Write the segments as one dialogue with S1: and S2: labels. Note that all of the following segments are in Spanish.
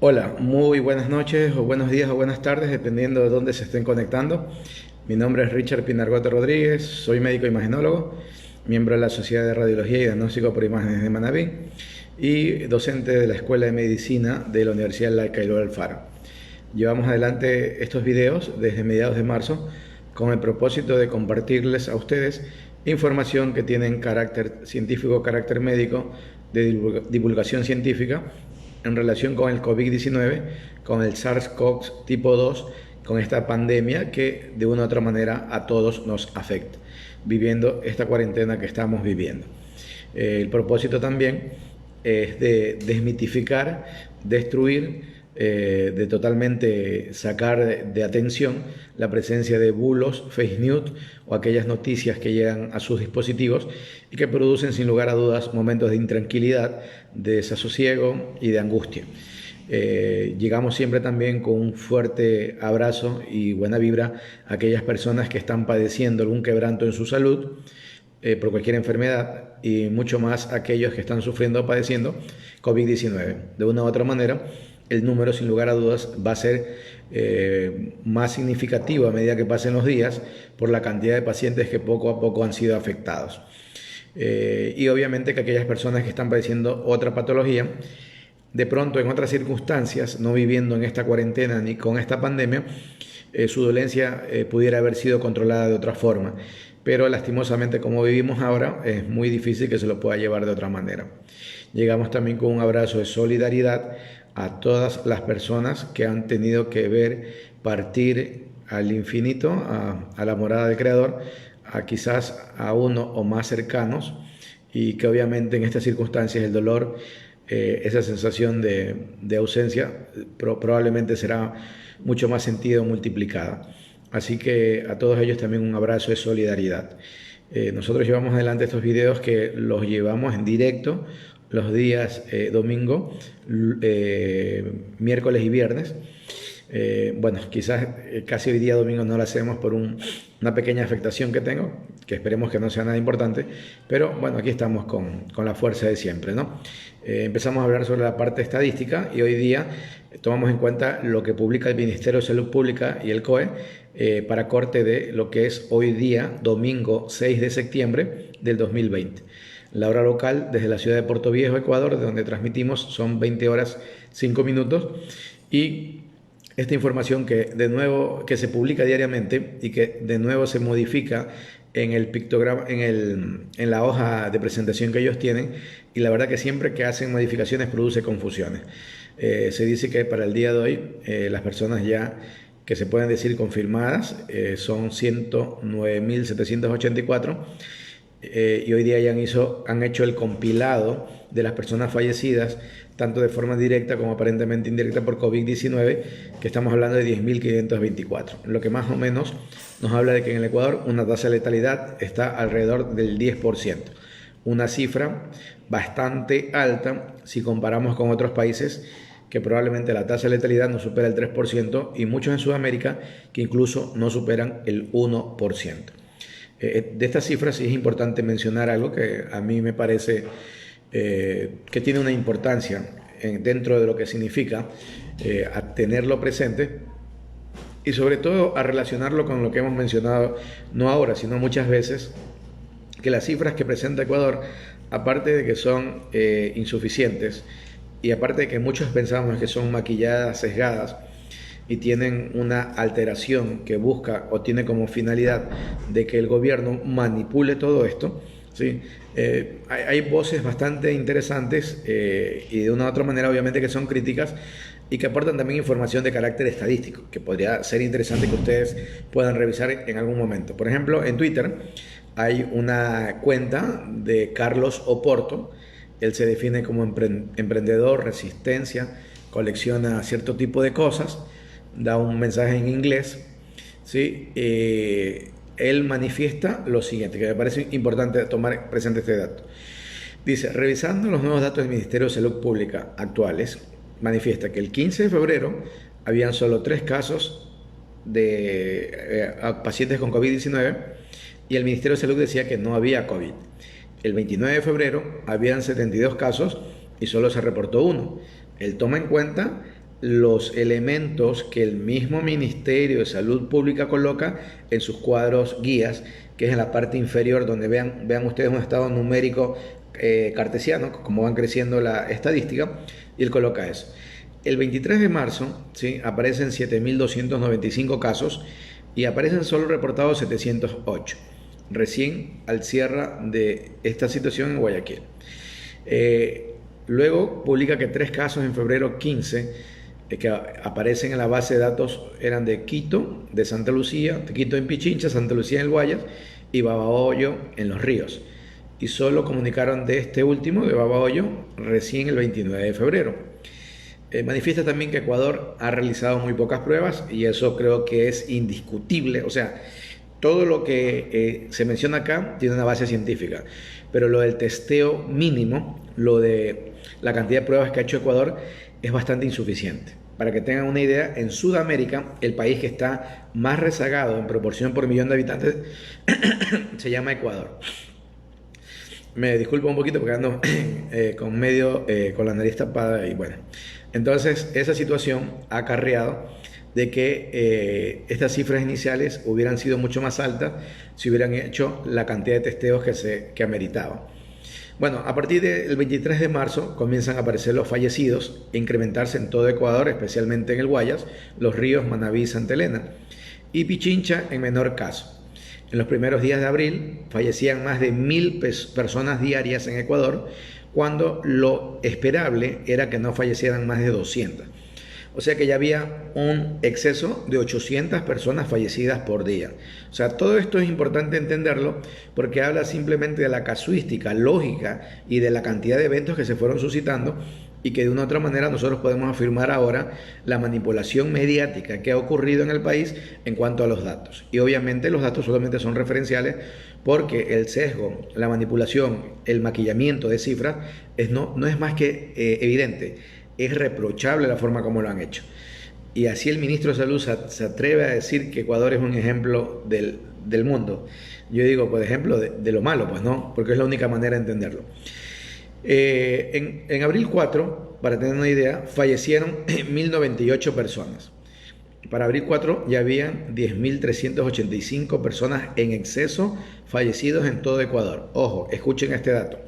S1: Hola, muy buenas noches o buenos días o buenas tardes, dependiendo de dónde se estén conectando. Mi nombre es Richard Pinargote Rodríguez, soy médico imagenólogo, miembro de la Sociedad de Radiología y Diagnóstico por Imágenes de Manabí y docente de la Escuela de Medicina de la Universidad Laica y Loyola Alfaro. Llevamos adelante estos videos desde mediados de marzo con el propósito de compartirles a ustedes información que tiene carácter científico, carácter médico, de divulgación científica en relación con el COVID-19, con el SARS-CoV tipo 2, con esta pandemia que de una u otra manera a todos nos afecta, viviendo esta cuarentena que estamos viviendo. El propósito también es de desmitificar, destruir, de totalmente sacar de atención la presencia de bulos, fake news o aquellas noticias que llegan a sus dispositivos y que producen sin lugar a dudas momentos de intranquilidad, de desasosiego y de angustia. Llegamos siempre también con un fuerte abrazo y buena vibra a aquellas personas que están padeciendo algún quebranto en su salud, por cualquier enfermedad, y mucho más aquellos que están sufriendo o padeciendo COVID-19. De una u otra manera, el número sin lugar a dudas va a ser más significativo a medida que pasen los días por la cantidad de pacientes que poco a poco han sido afectados. Y obviamente que aquellas personas que están padeciendo otra patología, de pronto en otras circunstancias, no viviendo en esta cuarentena ni con esta pandemia, su dolencia pudiera haber sido controlada de otra forma. Pero lastimosamente, como vivimos ahora, es muy difícil que se lo pueda llevar de otra manera. Llegamos también con un abrazo de solidaridad a todas las personas que han tenido que ver partir al infinito, a la morada del Creador, a quizás a uno o más cercanos, y que obviamente en estas circunstancias el dolor, esa sensación de ausencia probablemente será mucho más sentida o multiplicada. Así que a todos ellos también un abrazo de solidaridad. Nosotros llevamos adelante estos videos que los llevamos en directo los días domingo, miércoles y viernes. Bueno, quizás casi hoy día domingo no lo hacemos por una pequeña afectación que tengo, que esperemos que no sea nada importante, pero bueno, aquí estamos con la fuerza de siempre, ¿no? Empezamos a hablar sobre la parte estadística y hoy día tomamos en cuenta lo que publica el Ministerio de Salud Pública y el COE para corte de lo que es hoy día, domingo 6 de septiembre del 2020. La hora local desde la ciudad de Puerto Viejo, Ecuador, de donde transmitimos, son 20 horas 5 minutos, y esta información que de nuevo que se publica diariamente y que de nuevo se modifica en el pictograma, en la hoja de presentación que ellos tienen, y la verdad que siempre que hacen modificaciones produce confusiones. Se dice que para el día de hoy las personas ya que se pueden decir confirmadas son 109.784, y hoy día ya han hecho el compilado de las personas fallecidas, tanto de forma directa como aparentemente indirecta por COVID-19, que estamos hablando de 10.524, lo que más o menos nos habla de que en el Ecuador una tasa de letalidad está alrededor del 10%, una cifra bastante alta si comparamos con otros países que probablemente la tasa de letalidad no supera el 3%, y muchos en Sudamérica que incluso no superan el 1%. De estas cifras sí es importante mencionar algo que a mí me parece que tiene una importancia dentro de lo que significa a tenerlo presente, y sobre todo a relacionarlo con lo que hemos mencionado, no ahora, sino muchas veces, que las cifras que presenta Ecuador, aparte de que son insuficientes, y aparte de que muchos pensamos que son maquilladas, sesgadas, y tienen una alteración que busca o tiene como finalidad de que el gobierno manipule todo esto, ¿sí? Hay voces bastante interesantes y de una u otra manera obviamente que son críticas y que aportan también información de carácter estadístico que podría ser interesante que ustedes puedan revisar en algún momento. Por ejemplo, en Twitter hay una cuenta de Carlos Oporto. Él se define como emprendedor, resistencia, colecciona cierto tipo de cosas, da un mensaje en inglés, ¿sí? Él manifiesta lo siguiente, que me parece importante tomar presente este dato. Dice: revisando los nuevos datos del Ministerio de Salud Pública actuales, manifiesta que el 15 de febrero habían solo 3 casos de pacientes con COVID-19 y el Ministerio de Salud decía que no había COVID. El 29 de febrero habían 72 casos y solo se reportó uno. Él toma en cuenta los elementos que el mismo Ministerio de Salud Pública coloca en sus cuadros guías, que es en la parte inferior donde vean ustedes un estado numérico cartesiano, como van creciendo la estadística, y él coloca eso. El 23 de marzo, ¿sí?, aparecen 7.295 casos y aparecen solo reportados 708, recién al cierre de esta situación en Guayaquil. Luego publica que 3 casos en febrero 15 que aparecen en la base de datos eran de Quito, de Santa Lucía, de Quito en Pichincha, Santa Lucía en el Guayas y Babahoyo en Los Ríos. Y solo comunicaron de este último, de Babahoyo, recién el 29 de febrero. Manifiesta también que Ecuador ha realizado muy pocas pruebas y eso creo que es indiscutible. O sea, todo lo que se menciona acá tiene una base científica, pero lo del testeo mínimo, lo de la cantidad de pruebas que ha hecho Ecuador, es bastante insuficiente. Para que tengan una idea, en Sudamérica, el país que está más rezagado en proporción por millón de habitantes se llama Ecuador. Me disculpo un poquito porque ando con la nariz tapada y bueno. Entonces, esa situación ha acarreado de que estas cifras iniciales hubieran sido mucho más altas si hubieran hecho la cantidad de testeos que ameritaba. Bueno, a partir del 23 de marzo comienzan a aparecer los fallecidos e incrementarse en todo Ecuador, especialmente en el Guayas, Los Ríos, Manabí y Santa Elena, y Pichincha en menor caso. En los primeros días de abril fallecían más de 1.000 personas diarias en Ecuador, cuando lo esperable era que no fallecieran más de 200. O sea que ya había un exceso de 800 personas fallecidas por día. O sea, todo esto es importante entenderlo porque habla simplemente de la casuística lógica y de la cantidad de eventos que se fueron suscitando y que de una u otra manera nosotros podemos afirmar ahora la manipulación mediática que ha ocurrido en el país en cuanto a los datos. Y obviamente los datos solamente son referenciales porque el sesgo, la manipulación, el maquillamiento de cifras no es más que evidente. Es reprochable la forma como lo han hecho. Y así el ministro de Salud se atreve a decir que Ecuador es un ejemplo del mundo. Yo digo, por ejemplo, de lo malo, pues no, porque es la única manera de entenderlo. En abril 4, para tener una idea, fallecieron 1.098 personas. Para abril 4 ya habían 10.385 personas en exceso fallecidos en todo Ecuador. Ojo, escuchen este dato.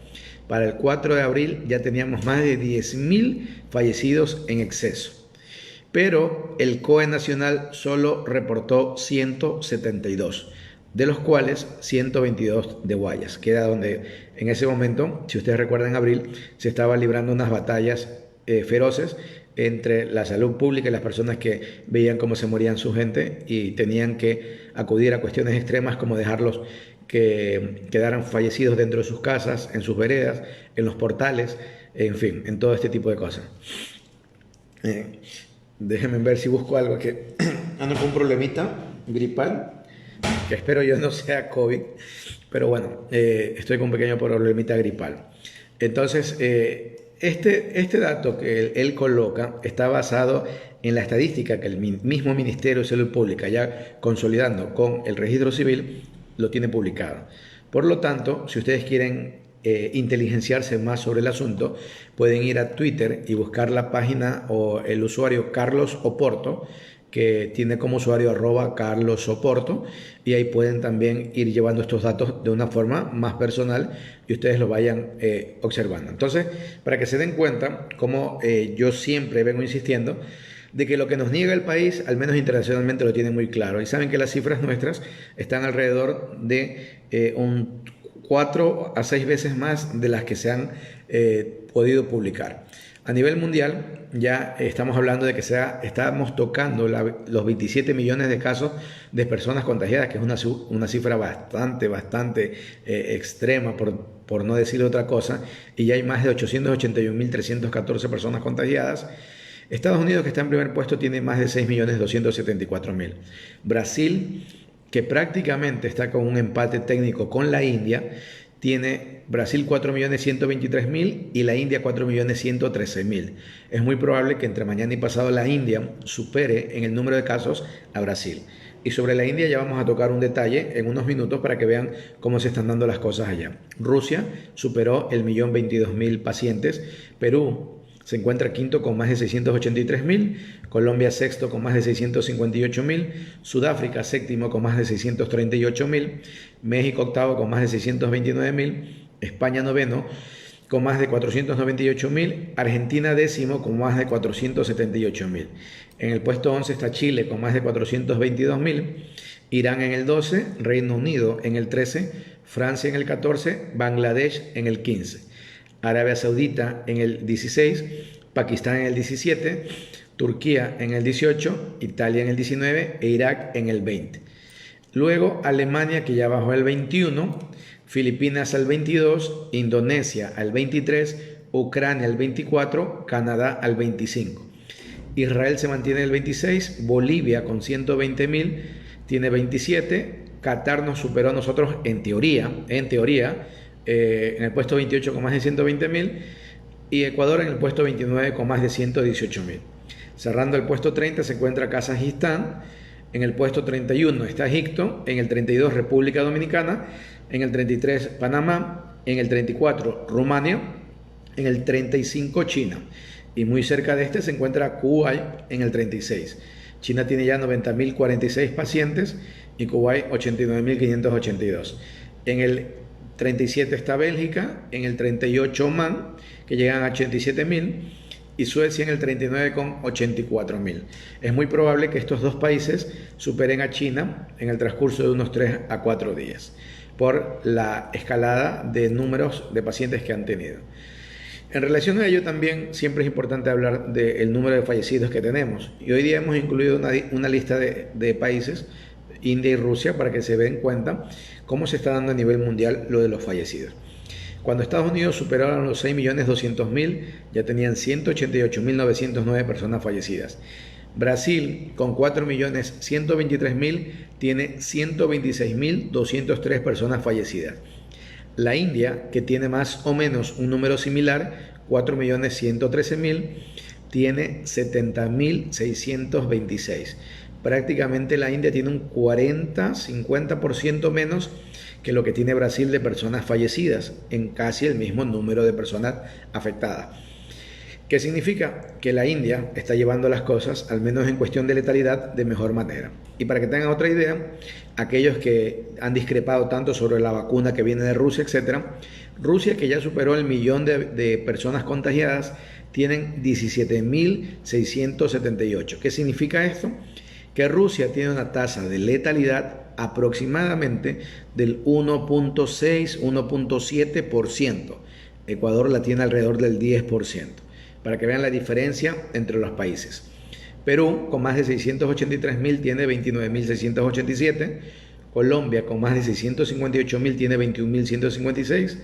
S1: Para el 4 de abril ya teníamos más de 10.000 fallecidos en exceso. Pero el COE nacional solo reportó 172, de los cuales 122 de Guayas, que era donde en ese momento, si ustedes recuerdan, en abril se estaban librando unas batallas feroces entre la salud pública y las personas que veían cómo se morían su gente y tenían que acudir a cuestiones extremas como dejarlos que quedaran fallecidos dentro de sus casas, en sus veredas, en los portales, en fin, en todo este tipo de cosas. Déjenme ver si busco algo que ando con un problemita gripal, que espero yo no sea COVID, pero bueno, estoy con un pequeño problemita gripal. Entonces, este dato que él coloca está basado en la estadística que el mismo Ministerio de Salud Pública, ya consolidando con el registro civil, lo tiene publicado. Por lo tanto, si ustedes quieren inteligenciarse más sobre el asunto, pueden ir a Twitter y buscar la página o el usuario Carlos Oporto, que tiene como usuario @carlosoporto, y ahí pueden también ir llevando estos datos de una forma más personal y ustedes lo vayan observando. Entonces, para que se den cuenta, como yo siempre vengo insistiendo, de que lo que nos niega el país, al menos internacionalmente, lo tienen muy claro. Y saben que las cifras nuestras están alrededor de un 4 a 6 veces más de las que se han podido publicar. A nivel mundial, ya estamos hablando de que estamos tocando los 27 millones de casos de personas contagiadas, que es una cifra bastante extrema, por no decir otra cosa, y ya hay más de 881.314 personas contagiadas. Estados Unidos, que está en primer puesto, tiene más de 6.274.000. Brasil, que prácticamente está con un empate técnico con la India, tiene Brasil 4.123.000 y la India 4.113.000. Es muy probable que entre mañana y pasado la India supere en el número de casos a Brasil. Y sobre la India ya vamos a tocar un detalle en unos minutos para que vean cómo se están dando las cosas allá. Rusia superó el 1.022.000 pacientes. Perú se encuentra quinto con más de 683.000, Colombia sexto con más de 658.000, Sudáfrica séptimo con más de 638.000, México octavo con más de 629.000, España noveno con más de 498.000, Argentina décimo con más de 478.000. En el puesto 11 está Chile con más de 422.000, Irán en el 12, Reino Unido en el 13, Francia en el 14, Bangladesh en el 15. Arabia Saudita en el 16, Pakistán en el 17, Turquía en el 18, Italia en el 19 e Irak en el 20. Luego Alemania, que ya bajó al 21, Filipinas al 22, Indonesia al 23, Ucrania al 24, Canadá al 25. Israel se mantiene en el 26, Bolivia con 120.000 tiene 27, Qatar nos superó a nosotros en teoría, en el puesto 28 con más de 120.000 y Ecuador en el puesto 29 con más de 118.000. Cerrando el puesto 30 se encuentra Kazajistán, en el puesto 31 está Egipto, en el 32 República Dominicana, en el 33 Panamá, en el 34 Rumania, en el 35 China y muy cerca de este se encuentra Kuwait en el 36. China tiene ya 90.046 pacientes y Kuwait 89.582. En el 37 está Bélgica, en el 38 Oman, que llegan a 87.000, y Suecia en el 39 con 84.000. Es muy probable que estos dos países superen a China en el transcurso de unos 3 a 4 días, por la escalada de números de pacientes que han tenido. En relación a ello también siempre es importante hablar del número de fallecidos que tenemos, y hoy día hemos incluido una lista de países, India y Rusia, para que se den cuenta cómo se está dando a nivel mundial lo de los fallecidos. Cuando Estados Unidos superaron los 6.200.000, ya tenían 188.909 personas fallecidas. Brasil, con 4.123.000, tiene 126.203 personas fallecidas. La India, que tiene más o menos un número similar, 4.113.000, tiene 70.626. Prácticamente la India tiene un 40-50% menos que lo que tiene Brasil de personas fallecidas, en casi el mismo número de personas afectadas. ¿Qué significa? Que la India está llevando las cosas, al menos en cuestión de letalidad, de mejor manera. Y para que tengan otra idea, aquellos que han discrepado tanto sobre la vacuna que viene de Rusia, etc., Rusia, que ya superó el millón de personas contagiadas, tienen 17.678. ¿Qué significa esto? Que Rusia tiene una tasa de letalidad aproximadamente del 1.6-1.7%. Ecuador la tiene alrededor del 10%, para que vean la diferencia entre los países. Perú, con más de 683.000, tiene 29.687. Colombia, con más de 658.000, tiene 21.156.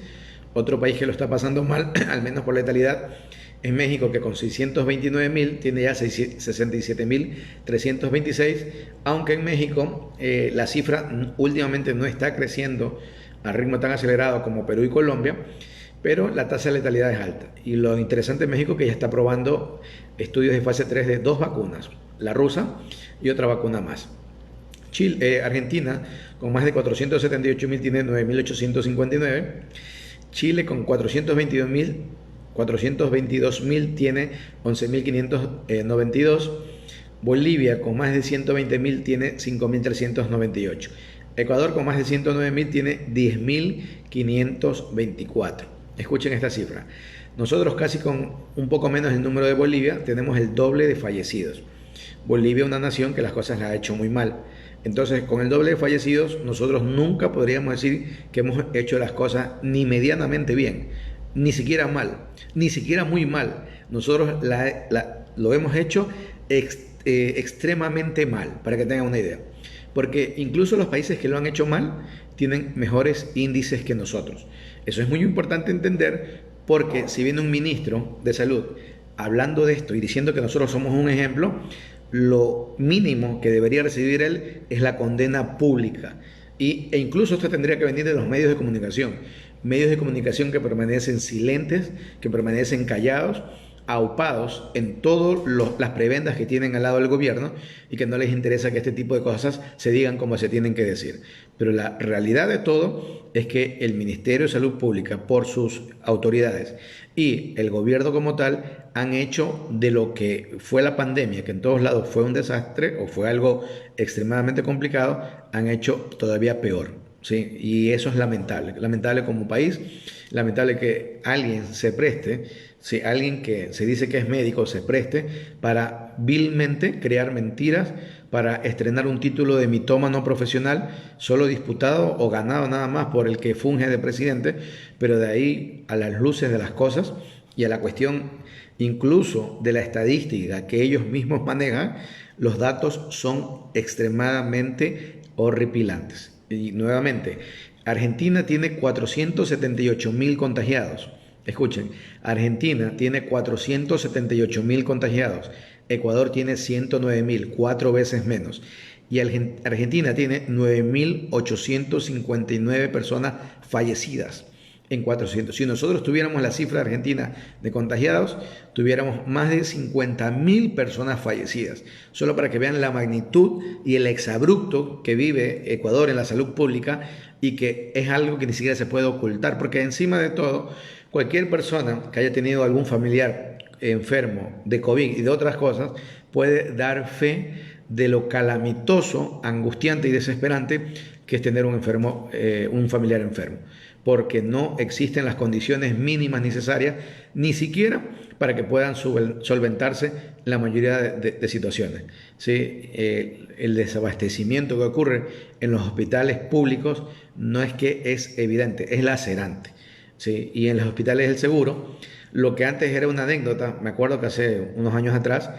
S1: Otro país que lo está pasando mal, al menos por letalidad, es México, que con 629.000 tiene ya 67.326, aunque en México la cifra últimamente no está creciendo a ritmo tan acelerado como Perú y Colombia, pero la tasa de letalidad es alta. Y lo interesante en México es que ya está probando estudios de fase 3 de 2 vacunas, la rusa y otra vacuna más. Argentina, con más de 478.000, tiene 9.859. Chile, con 422.000 tiene 11.592. Bolivia, con más de 120.000, tiene 5.398. Ecuador, con más de 109.000, tiene 10.524. Escuchen esta cifra. Nosotros, casi con un poco menos el número de Bolivia, tenemos el doble de fallecidos. Bolivia es una nación que las cosas la ha hecho muy mal. Entonces, con el doble de fallecidos, nosotros nunca podríamos decir que hemos hecho las cosas ni medianamente bien, ni siquiera mal, ni siquiera muy mal. Nosotros lo hemos hecho extremadamente mal, para que tengan una idea. Porque incluso los países que lo han hecho mal tienen mejores índices que nosotros. Eso es muy importante entender, porque si viene un ministro de salud hablando de esto y diciendo que nosotros somos un ejemplo, lo mínimo que debería recibir él es la condena pública. E incluso esto tendría que venir de los medios de comunicación que permanecen silentes, que permanecen callados, aupados en todas las prebendas que tienen al lado del gobierno y que no les interesa que este tipo de cosas se digan como se tienen que decir. Pero la realidad de todo es que el Ministerio de Salud Pública, por sus autoridades, y el gobierno como tal han hecho de lo que fue la pandemia, que en todos lados fue un desastre o fue algo extremadamente complicado, han hecho todavía peor, ¿sí? Y eso es lamentable, lamentable como país, lamentable que alguien se preste, ¿sí? Alguien que se dice que es médico se preste para vilmente crear mentiras, para estrenar un título de mitómano profesional, solo disputado o ganado nada más por el que funge de presidente, pero de ahí a las luces de las cosas y a la cuestión incluso de la estadística que ellos mismos manejan, los datos son extremadamente horripilantes. Y nuevamente, Argentina tiene 478.000 contagiados. Escuchen, Argentina tiene 478.000 contagiados. Ecuador tiene 109.000, 4 veces menos. Y Argentina tiene 9.859 personas fallecidas en 400. Si nosotros tuviéramos la cifra argentina de contagiados, tuviéramos más de 50.000 personas fallecidas. Solo para que vean la magnitud y el exabrupto que vive Ecuador en la salud pública y que es algo que ni siquiera se puede ocultar, porque encima de todo, cualquier persona que haya tenido algún familiar enfermo de COVID y de otras cosas puede dar fe de lo calamitoso, angustiante y desesperante que es tener un familiar enfermo, porque no existen las condiciones mínimas necesarias, ni siquiera para que puedan solventarse la mayoría de situaciones. ¿Sí? El desabastecimiento que ocurre en los hospitales públicos no es que es evidente, es lacerante. ¿Sí? Y en los hospitales del seguro, lo que antes era una anécdota, me acuerdo que hace unos años atrás,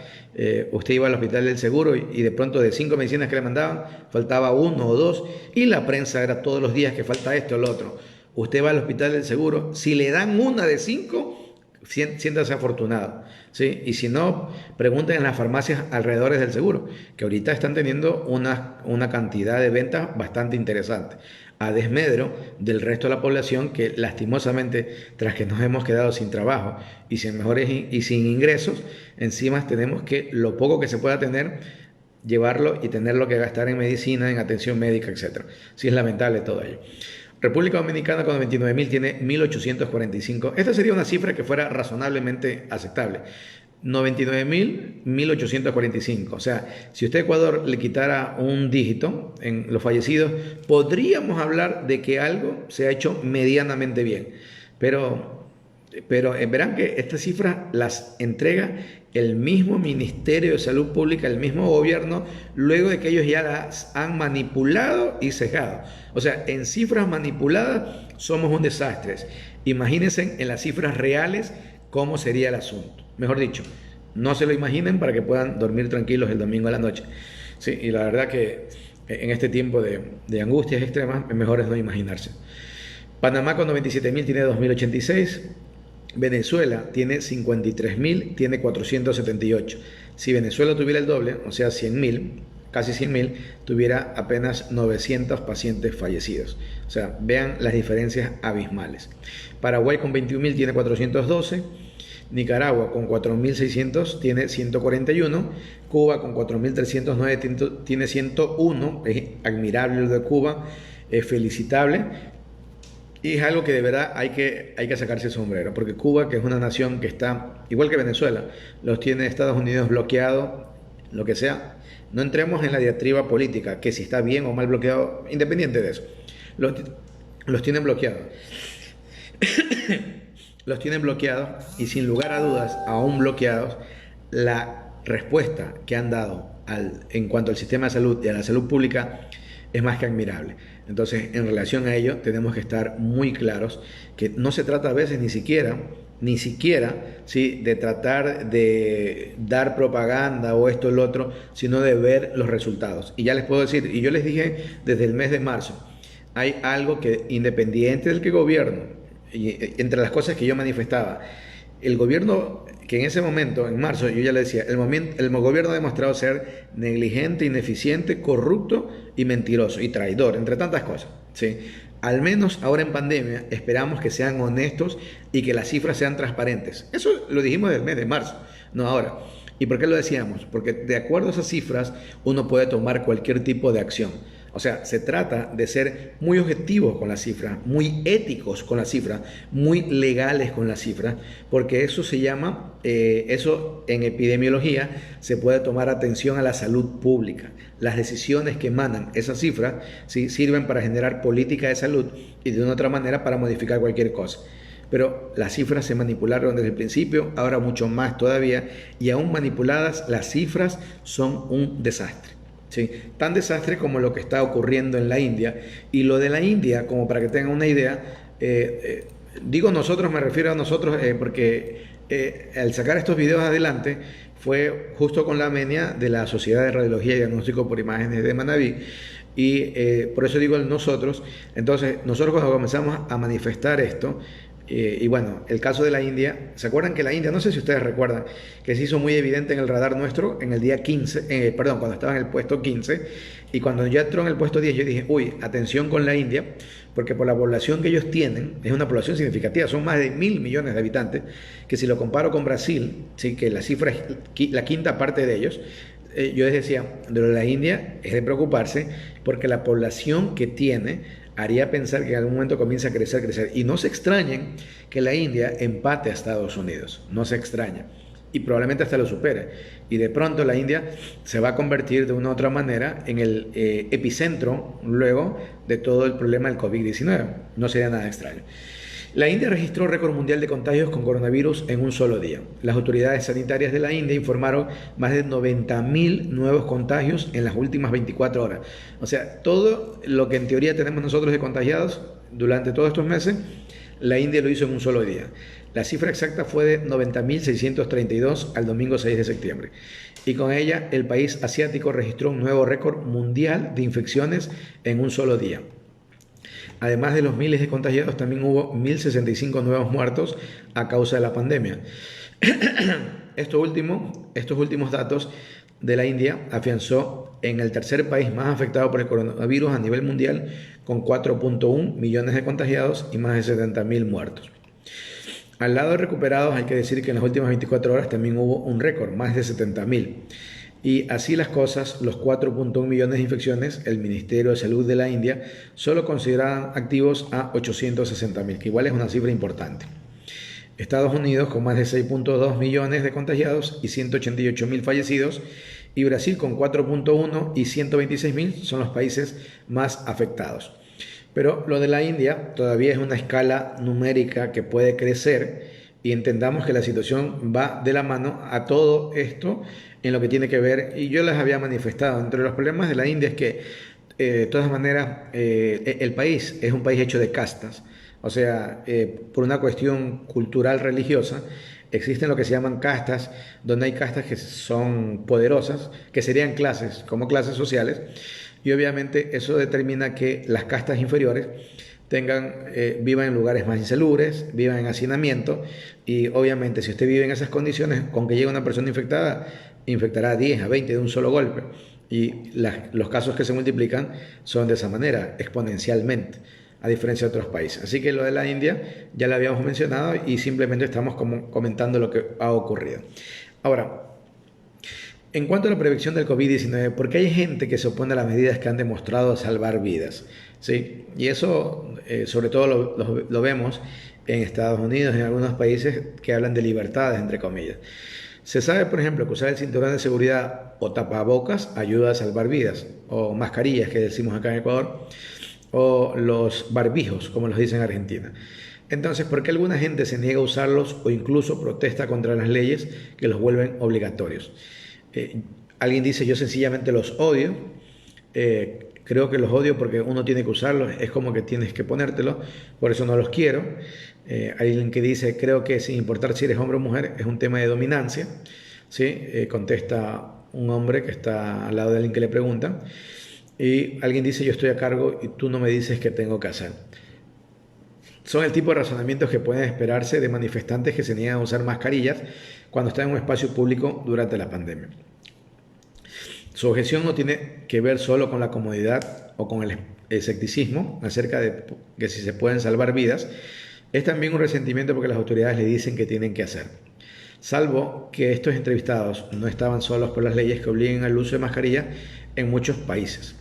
S1: usted iba al hospital del seguro y de pronto de 5 medicinas que le mandaban, faltaba 1 o 2 y la prensa era todos los días que falta esto o lo otro. Usted va al hospital del seguro, si le dan una de 5, siéntase afortunado, ¿sí? Y si no, pregunten en las farmacias alrededor del seguro, que ahorita están teniendo una cantidad de ventas bastante interesante, a desmedro del resto de la población que lastimosamente, tras que nos hemos quedado sin trabajo y sin mejores y sin ingresos, encima tenemos que lo poco que se pueda tener, llevarlo y tenerlo que gastar en medicina, en atención médica, etc. Sí, es lamentable todo ello. República Dominicana con 29.000 tiene 1.845. Esta sería una cifra que fuera razonablemente aceptable. 99.000, 1.845. O sea, si usted a Ecuador le quitara un dígito en los fallecidos, podríamos hablar de que algo se ha hecho medianamente bien. Pero verán que estas cifras las entrega el mismo Ministerio de Salud Pública, el mismo gobierno, luego de que ellos ya las han manipulado y cejado. O sea, en cifras manipuladas somos un desastre. Imagínense en las cifras reales cómo sería el asunto. Mejor dicho, no se lo imaginen para que puedan dormir tranquilos el domingo a la noche. Sí, y la verdad que en este tiempo de angustias extremas, mejor es no imaginarse. Panamá con 97.000 tiene 2.086. Venezuela tiene 53.000, tiene 478. Si Venezuela tuviera el doble, o sea 100.000, casi 100.000, tuviera apenas 900 pacientes fallecidos. O sea, vean las diferencias abismales. Paraguay con 21.000 tiene 412. Nicaragua con 4.600 tiene 141. Cuba con 4.309 tiene 101. Es admirable lo de Cuba, es felicitable. Y es algo que de verdad hay que sacarse el sombrero, porque Cuba, que es una nación que está, igual que Venezuela, los tiene Estados Unidos bloqueados, lo que sea. No entremos en la diatriba política, que si está bien o mal bloqueado, independiente de eso. Los tienen bloqueados. Los tienen bloqueados y sin lugar a dudas, aún bloqueados, la respuesta que han dado en cuanto al sistema de salud y a la salud pública es más que admirable. Entonces, en relación a ello, tenemos que estar muy claros que no se trata a veces ni siquiera, ¿sí?, de tratar de dar propaganda o esto o lo otro, sino de ver los resultados. Y ya les puedo decir, y yo les dije desde el mes de marzo, hay algo que, independiente del que gobierno, y entre las cosas que yo manifestaba, el gobierno que en ese momento, en marzo, yo ya le decía, el gobierno ha demostrado ser negligente, ineficiente, corrupto y mentiroso y traidor, entre tantas cosas, ¿sí? al menos ahora en pandemia, esperamos que sean honestos y que las cifras sean transparentes. Eso lo dijimos del mes de marzo, no ahora. ¿Y por qué lo decíamos? Porque de acuerdo a esas cifras uno puede tomar cualquier tipo de acción. O sea, se trata de ser muy objetivos con las cifras, muy éticos con las cifras, muy legales con las cifras, porque eso se llama, eso en epidemiología se puede tomar atención a la salud pública. Las decisiones que emanan esas cifras, ¿sí?, sirven para generar política de salud y de una otra manera para modificar cualquier cosa. Pero las cifras se manipularon desde el principio, ahora mucho más todavía, y aún manipuladas las cifras son un desastre. ¿Sí? Tan desastre como lo que está ocurriendo en la India. Y lo de la India, como para que tengan una idea, digo nosotros, me refiero a nosotros porque al sacar estos videos adelante fue justo con la venia de la Sociedad de Radiología y Diagnóstico por Imágenes de Manabí, y por eso digo el nosotros. Entonces nosotros cuando comenzamos a manifestar esto, y bueno, el caso de la India, ¿se acuerdan que la India, no sé si ustedes recuerdan, que se hizo muy evidente en el radar nuestro en el día 15, perdón, cuando estaba en el puesto 15, y cuando ya entró en el puesto 10, yo dije, uy, atención con la India, porque por la población que ellos tienen, es una población significativa, son más de 1.000 millones de habitantes, que si lo comparo con Brasil, ¿sí?, que la cifra es la quinta parte de ellos, yo les decía, de lo de la India es de preocuparse, porque la población que tiene haría pensar que en algún momento comienza a crecer. Y no se extrañen que la India empate a Estados Unidos, no se extraña. Y probablemente hasta lo supere. Y de pronto la India se va a convertir de una u otra manera en el epicentro luego de todo el problema del COVID-19. No sería nada extraño. La India registró récord mundial de contagios con coronavirus en un solo día. Las autoridades sanitarias de la India informaron más de 90.000 nuevos contagios en las últimas 24 horas. O sea, todo lo que en teoría tenemos nosotros de contagiados durante todos estos meses, la India lo hizo en un solo día. La cifra exacta fue de 90.632 al domingo 6 de septiembre. Y con ella, el país asiático registró un nuevo récord mundial de infecciones en un solo día. Además de los miles de contagiados, también hubo 1.065 nuevos muertos a causa de la pandemia. Estos últimos datos de la India afianzó en el tercer país más afectado por el coronavirus a nivel mundial, con 4.1 millones de contagiados y más de 70.000 muertos. Al lado de recuperados, hay que decir que en las últimas 24 horas también hubo un récord, más de 70.000. Y así las cosas, los 4.1 millones de infecciones, el Ministerio de Salud de la India solo consideraban activos a 860.000, que igual es una cifra importante. Estados Unidos con más de 6.2 millones de contagiados y 188.000 fallecidos, y Brasil con 4.1 y 126.000 son los países más afectados. Pero lo de la India todavía es una escala numérica que puede crecer, y entendamos que la situación va de la mano a todo esto en lo que tiene que ver, y yo les había manifestado, entre los problemas de la India es que de todas maneras el país es un país hecho de castas. O sea, por una cuestión cultural religiosa, existen lo que se llaman castas, donde hay castas que son poderosas, que serían clases, como clases sociales, y obviamente eso determina que las castas inferiores vivan en lugares más insalubres, vivan en hacinamiento, y obviamente si usted vive en esas condiciones, con que llegue una persona infectada, infectará a 10, a 20 de un solo golpe, y los casos que se multiplican son de esa manera, exponencialmente, a diferencia de otros países. Así que lo de la India ya lo habíamos mencionado y simplemente estamos comentando lo que ha ocurrido. Ahora, en cuanto a la prevención del COVID-19, porque hay gente que se opone a las medidas que han demostrado salvar vidas, ¿sí? Y eso sobre todo lo vemos en Estados Unidos, en algunos países que hablan de libertades, entre comillas. Se sabe, por ejemplo, que usar el cinturón de seguridad o tapabocas ayuda a salvar vidas, o mascarillas, que decimos acá en Ecuador, o los barbijos, como los dicen en Argentina. Entonces, ¿por qué alguna gente se niega a usarlos o incluso protesta contra las leyes que los vuelven obligatorios? Alguien dice, yo sencillamente los odio. Creo que los odio porque uno tiene que usarlos, es como que tienes que ponértelos, por eso no los quiero. Hay alguien que dice, creo que sin importar si eres hombre o mujer, es un tema de dominancia, ¿sí? Contesta un hombre que está al lado de alguien que le pregunta. Y alguien dice, yo estoy a cargo y tú no me dices qué tengo que hacer. Son el tipo de razonamientos que pueden esperarse de manifestantes que se niegan a usar mascarillas cuando están en un espacio público durante la pandemia. Su objeción no tiene que ver solo con la comodidad o con el escepticismo acerca de que si se pueden salvar vidas, es también un resentimiento porque las autoridades le dicen que tienen que hacer. Salvo que estos entrevistados no estaban solos por las leyes que obligan al uso de mascarilla en muchos países.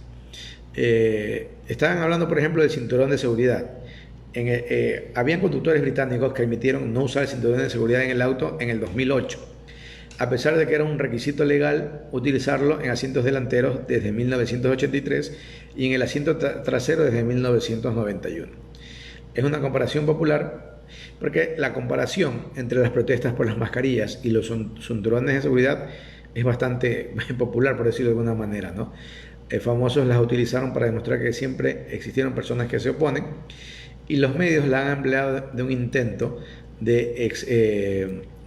S1: Estaban hablando, por ejemplo, del cinturón de seguridad. Habían conductores británicos que admitieron no usar el cinturón de seguridad en el auto en el 2008, a pesar de que era un requisito legal utilizarlo en asientos delanteros desde 1983 y en el asiento trasero desde 1991. Es una comparación popular porque la comparación entre las protestas por las mascarillas y los cinturones de seguridad es bastante popular, por decirlo de alguna manera, ¿no? Famosos las utilizaron para demostrar que siempre existieron personas que se oponen, y los medios la han empleado de un intento de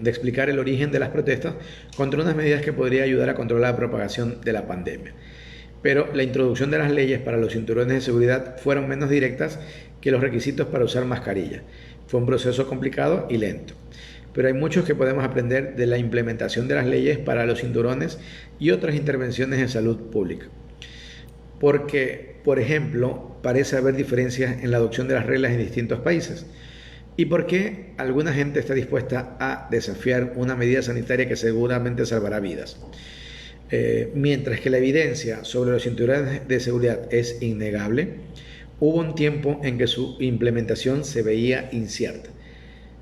S1: explicar el origen de las protestas contra unas medidas que podría ayudar a controlar la propagación de la pandemia. Pero la introducción de las leyes para los cinturones de seguridad fueron menos directas que los requisitos para usar mascarilla. Fue un proceso complicado y lento. Pero hay muchos que podemos aprender de la implementación de las leyes para los cinturones y otras intervenciones en salud pública. Porque, por ejemplo, parece haber diferencias en la adopción de las reglas en distintos países. ¿Y por qué alguna gente está dispuesta a desafiar una medida sanitaria que seguramente salvará vidas? Mientras que la evidencia sobre los cinturones de seguridad es innegable, hubo un tiempo en que su implementación se veía incierta.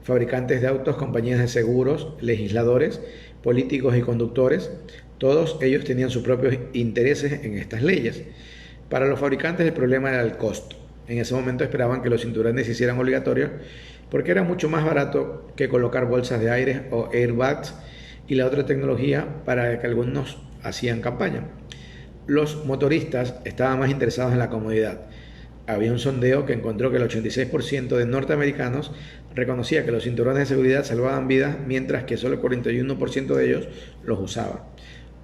S1: Fabricantes de autos, compañías de seguros, legisladores, políticos y conductores, todos ellos tenían sus propios intereses en estas leyes. Para los fabricantes el problema era el costo. En ese momento esperaban que los cinturones se hicieran obligatorios porque era mucho más barato que colocar bolsas de aire o airbags y la otra tecnología para que algunos hacían campaña. Los motoristas estaban más interesados en la comodidad. Había un sondeo que encontró que el 86% de norteamericanos reconocía que los cinturones de seguridad salvaban vidas, mientras que solo el 41% de ellos los usaban.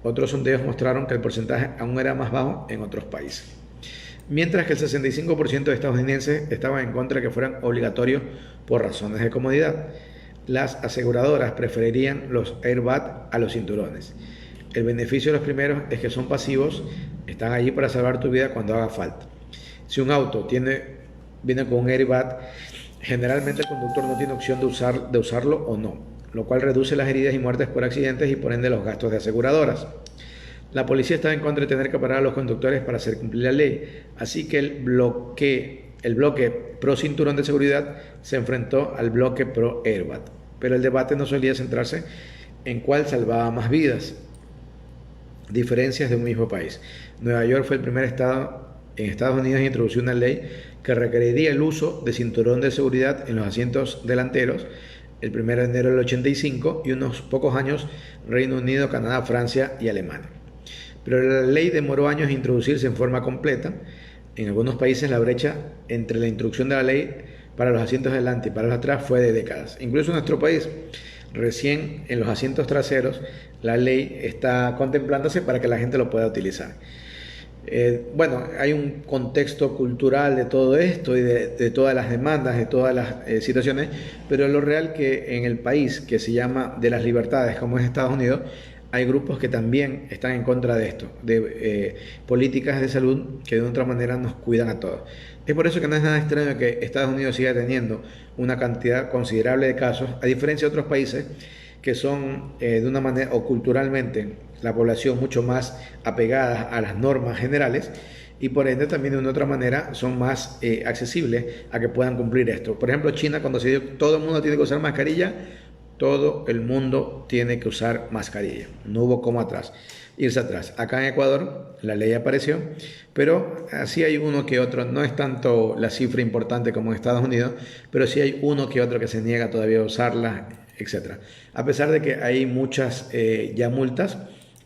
S1: Otros sondeos mostraron que el porcentaje aún era más bajo en otros países. Mientras que el 65% de estadounidenses estaban en contra de que fueran obligatorios por razones de comodidad. Las aseguradoras preferirían los airbags a los cinturones. El beneficio de los primeros es que son pasivos, están allí para salvar tu vida cuando haga falta. Si un auto viene con un airbag, generalmente el conductor no tiene opción de usarlo o no, lo cual reduce las heridas y muertes por accidentes y por ende los gastos de aseguradoras. La policía estaba en contra de tener que parar a los conductores para hacer cumplir la ley, así que el bloque pro cinturón de seguridad se enfrentó al bloque pro airbag, pero el debate no solía centrarse en cuál salvaba más vidas. Diferencias de un mismo país. Nueva York fue el primer estado en Estados Unidos en introducir una ley que requeriría el uso de cinturón de seguridad en los asientos delanteros el 1 de enero del 85 y unos pocos años Reino Unido, Canadá, Francia y Alemania. Pero la ley demoró años en introducirse en forma completa. En algunos países la brecha entre la introducción de la ley para los asientos delante y para los atrás fue de décadas. Incluso en nuestro país, recién en los asientos traseros, la ley está contemplándose para que la gente lo pueda utilizar. Bueno, hay un contexto cultural de todo esto y de todas las demandas, de todas las situaciones, pero lo real que en el país que se llama de las libertades, como es Estados Unidos, hay grupos que también están en contra de esto, de políticas de salud que de otra manera nos cuidan a todos. Es por eso que no es nada extraño que Estados Unidos siga teniendo una cantidad considerable de casos, a diferencia de otros países que son de una manera o culturalmente la población mucho más apegada a las normas generales y por ende también de una otra manera son más accesibles a que puedan cumplir esto. Por ejemplo, China, cuando se dio todo el mundo tiene que usar mascarilla, todo el mundo tiene que usar mascarilla. No hubo como irse atrás. Acá en Ecuador la ley apareció, pero así hay uno que otro. No es tanto la cifra importante como en Estados Unidos, pero sí hay uno que otro que se niega todavía a usarla, etc. A pesar de que hay muchas ya multas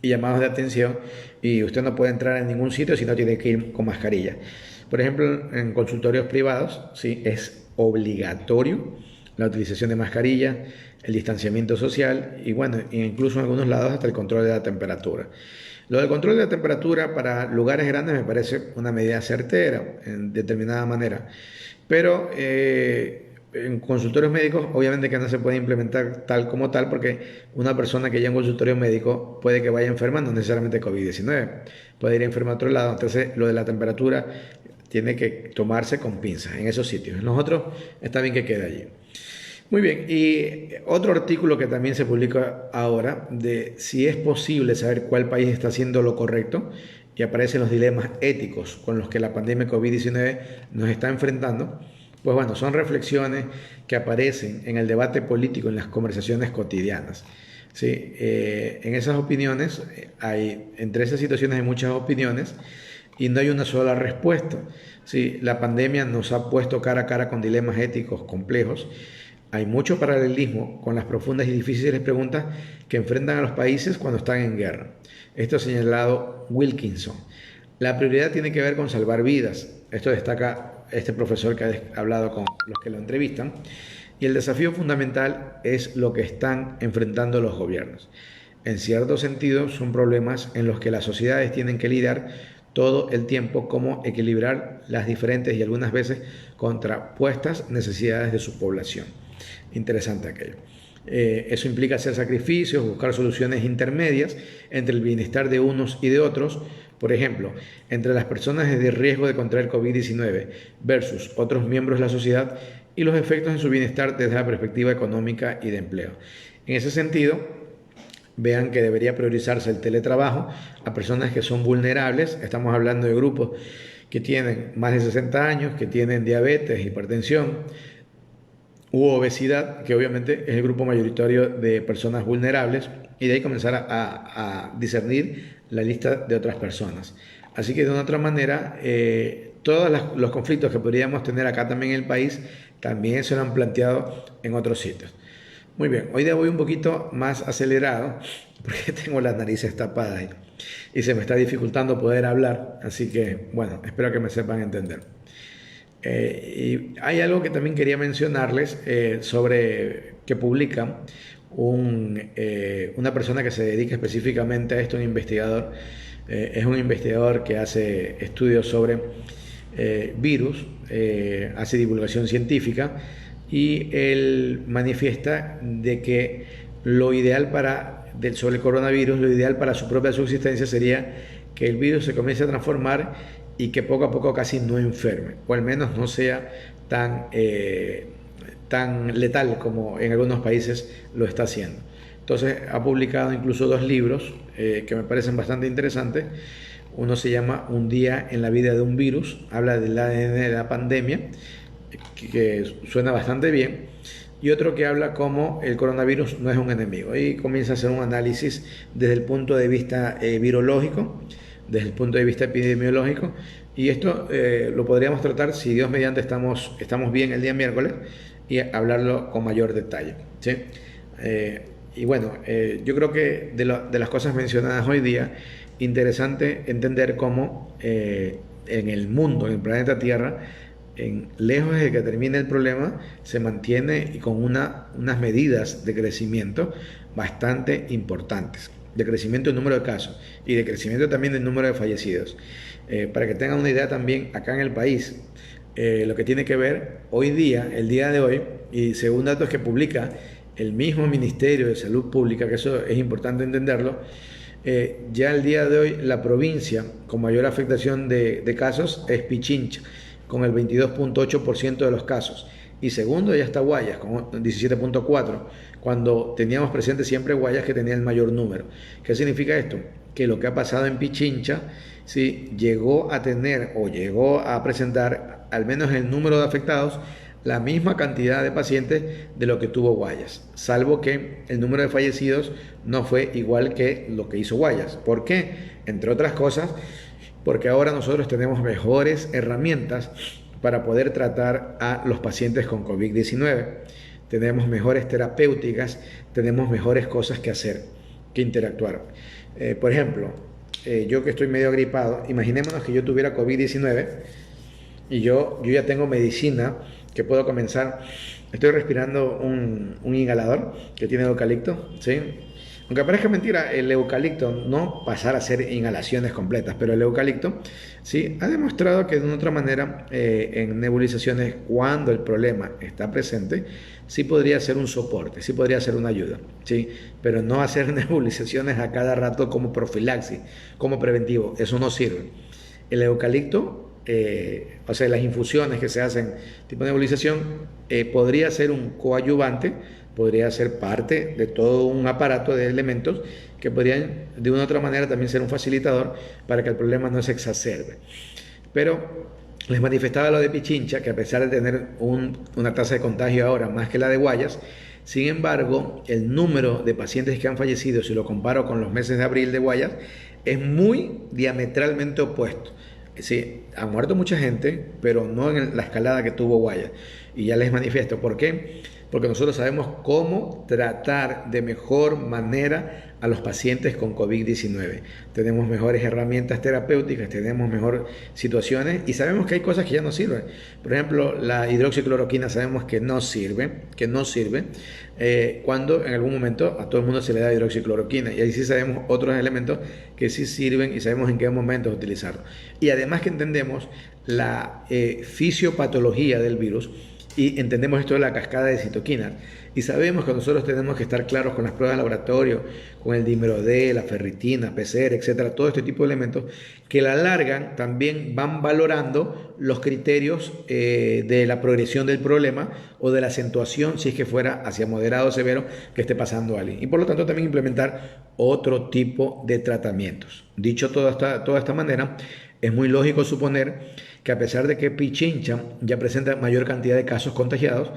S1: y llamados de atención y usted no puede entrar en ningún sitio si no tiene que ir con mascarilla. Por ejemplo, en consultorios privados, sí, es obligatorio la utilización de mascarilla, el distanciamiento social y bueno, incluso en algunos lados hasta el control de la temperatura. Lo del control de la temperatura para lugares grandes me parece una medida certera en determinada manera, pero en consultorios médicos, obviamente que no se puede implementar tal como tal, porque una persona que ya en consultorio médico puede que vaya enferma, no necesariamente COVID-19, puede ir enferma a otro lado. Entonces, lo de la temperatura tiene que tomarse con pinzas en esos sitios. En los otros está bien que quede allí. Muy bien, y otro artículo que también se publica ahora de si es posible saber cuál país está haciendo lo correcto, y aparecen los dilemas éticos con los que la pandemia COVID-19 nos está enfrentando. Pues bueno, son reflexiones que aparecen en el debate político, en las conversaciones cotidianas. ¿Sí? En esas opiniones, entre esas situaciones hay muchas opiniones y no hay una sola respuesta. ¿Sí? La pandemia nos ha puesto cara a cara con dilemas éticos complejos. Hay mucho paralelismo con las profundas y difíciles preguntas que enfrentan a los países cuando están en guerra. Esto ha señalado Wilkinson. La prioridad tiene que ver con salvar vidas. Esto destaca este profesor que ha hablado con los que lo entrevistan. Y el desafío fundamental es lo que están enfrentando los gobiernos. En cierto sentido, son problemas en los que las sociedades tienen que lidiar todo el tiempo, cómo equilibrar las diferentes y algunas veces contrapuestas necesidades de su población. Interesante aquello. Eso implica hacer sacrificios, buscar soluciones intermedias entre el bienestar de unos y de otros. Por ejemplo, entre las personas de riesgo de contraer COVID-19 versus otros miembros de la sociedad y los efectos en su bienestar desde la perspectiva económica y de empleo. En ese sentido, vean que debería priorizarse el teletrabajo a personas que son vulnerables. Estamos hablando de grupos que tienen más de 60 años, que tienen diabetes, hipertensión u obesidad, que obviamente es el grupo mayoritario de personas vulnerables, y de ahí comenzar a discernir la lista de otras personas. Así que de una otra manera, todos los conflictos que podríamos tener acá también en el país, también se lo han planteado en otros sitios. Muy bien, hoy día voy un poquito más acelerado, porque tengo las narices tapadas y se me está dificultando poder hablar, así que bueno, espero que me sepan entender. Y hay algo que también quería mencionarles sobre que publica una persona que se dedica específicamente a esto, un investigador. Es un investigador que hace estudios sobre virus, hace divulgación científica, y él manifiesta de que lo ideal sobre el coronavirus, lo ideal para su propia subsistencia sería que el virus se comience a transformar y que poco a poco casi no enferme, o al menos no sea tan letal como en algunos países lo está haciendo. Entonces ha publicado incluso 2 libros que me parecen bastante interesantes. Uno se llama Un día en la vida de un virus, habla del ADN de la pandemia, que suena bastante bien, y otro que habla cómo el coronavirus no es un enemigo, y comienza a hacer un análisis desde el punto de vista virológico, desde el punto de vista epidemiológico, y esto lo podríamos tratar, si Dios mediante estamos bien, el día miércoles, y hablarlo con mayor detalle, ¿sí? Y bueno, yo creo que de las cosas mencionadas hoy día, interesante entender cómo en el mundo, en el planeta Tierra, lejos de que termine el problema, se mantiene y con unas medidas de crecimiento bastante importantes, de crecimiento del número de casos y de crecimiento también del número de fallecidos. Para que tengan una idea también, acá en el país, lo que tiene que ver hoy día, el día de hoy, y según datos que publica el mismo Ministerio de Salud Pública, que eso es importante entenderlo, ya el día de hoy la provincia con mayor afectación de casos es Pichincha, con el 22.8% de los casos. Y segundo ya está Guayas, con 17.4%, cuando teníamos presente siempre Guayas, que tenía el mayor número. ¿Qué significa esto? Que lo que ha pasado en Pichincha, ¿sí?, llegó a tener o llegó a presentar, al menos el número de afectados, la misma cantidad de pacientes de lo que tuvo Guayas, salvo que el número de fallecidos no fue igual que lo que hizo Guayas. ¿Por qué? Entre otras cosas, porque ahora nosotros tenemos mejores herramientas para poder tratar a los pacientes con COVID-19. Tenemos mejores terapéuticas, tenemos mejores cosas que hacer, que interactuar. Por ejemplo, yo que estoy medio agripado, imaginémonos que yo tuviera COVID-19 y yo ya tengo medicina que puedo comenzar. Estoy respirando un inhalador que tiene eucalipto, ¿sí? Aunque parezca mentira, el eucalipto no pasará a ser inhalaciones completas, pero el eucalipto sí ha demostrado que de una otra manera en nebulizaciones, cuando el problema está presente, sí podría ser un soporte, sí podría ser una ayuda, ¿sí? Pero no hacer nebulizaciones a cada rato como profilaxis, como preventivo, eso no sirve. El eucalipto, o sea, las infusiones que se hacen tipo de nebulización, podría ser un coadyuvante, podría ser parte de todo un aparato de elementos que podrían de una u otra manera también ser un facilitador para que el problema no se exacerbe. Pero les manifestaba lo de Pichincha, que a pesar de tener una tasa de contagio ahora más que la de Guayas, sin embargo, el número de pacientes que han fallecido, si lo comparo con los meses de abril de Guayas, es muy diametralmente opuesto. Sí, ha muerto mucha gente, pero no en la escalada que tuvo Guayas. Y ya les manifiesto. ¿Por qué? Porque nosotros sabemos cómo tratar de mejor manera a los pacientes con COVID-19. Tenemos mejores herramientas terapéuticas, tenemos mejores situaciones y sabemos que hay cosas que ya no sirven. Por ejemplo, la hidroxicloroquina sabemos que no sirve, cuando en algún momento a todo el mundo se le da hidroxicloroquina. Y ahí sí sabemos otros elementos que sí sirven y sabemos en qué momentos utilizarlo. Y además que entendemos la fisiopatología del virus, y entendemos esto de la cascada de citoquinas y sabemos que nosotros tenemos que estar claros con las pruebas de laboratorio, con el dímero D, la ferritina, PCR, etcétera, todo este tipo de elementos que a la larga también van valorando los criterios de la progresión del problema o de la acentuación, si es que fuera hacia moderado o severo, que esté pasando a alguien. Y por lo tanto también implementar otro tipo de tratamientos. Dicho toda esta manera, es muy lógico suponer que a pesar de que Pichincha ya presenta mayor cantidad de casos contagiados,